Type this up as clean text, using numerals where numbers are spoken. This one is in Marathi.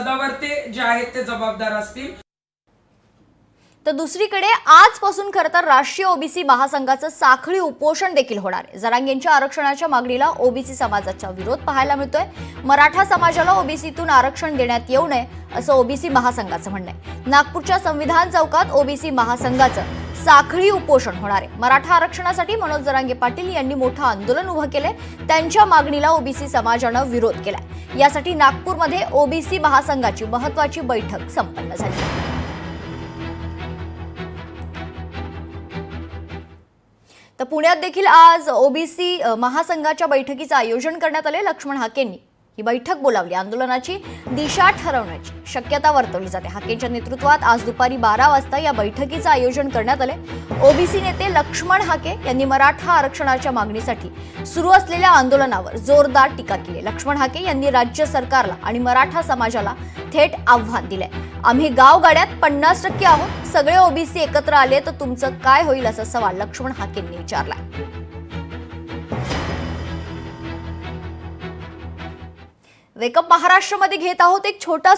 पदावर ते जे आहेत ते जबाबदार असतील। तर दुसरीकडे आजपासून खरं तर राष्ट्रीय ओबीसी महासंघाचं साखळी उपोषण देखील होणार आहे। जरांगेंच्या आरक्षणाच्या मागणीला ओबीसी समाजाचा विरोध पाहायला मिळतोय। मराठा समाजाला ओबीसीतून आरक्षण देण्यात येऊ नये असं ओबीसी महासंघाचं म्हणणं आहे। नागपूरच्या संविधान चौकात ओबीसी महासंघाचं साखळी उपोषण होणार आहे। मराठा आरक्षणासाठी मनोज जरांगे पाटील यांनी मोठं आंदोलन उभं केलंय। त्यांच्या मागणीला ओबीसी समाजानं विरोध केलाय। यासाठी नागपूरमध्ये ओबीसी महासंघाची महत्त्वाची बैठक संपन्न झाली। तर पुण्यात देखील आज ओबीसी महासंघाच्या बैठकीचं आयोजन करण्यात आले। लक्ष्मण हाकेंनी ही बैठक बोलावली। आंदोलनाची दिशा ठरवण्याची शक्यता वर्तवली जाते। हाकेंच्या नेतृत्वात आज दुपारी 12 वाजता या बैठकीचं आयोजन करण्यात आले। ओबीसी नेते लक्ष्मण हाके यांनी मराठा आरक्षणाच्या मागणीसाठी सुरू असलेल्या आंदोलनावर जोरदार टीका केली। लक्ष्मण हाके यांनी राज्य सरकारला आणि मराठा समाजाला थेट आव्हान दिले। आम्ही गावगाड्यात 50% आहोत, सगळे ओबीसी एकत्र आले तर तुमचं काय होईल असा सवाल लक्ष्मण हाकेंनी विचारला। वेकअप महाराष्ट्रामध्ये घेत आहोत एक छोटा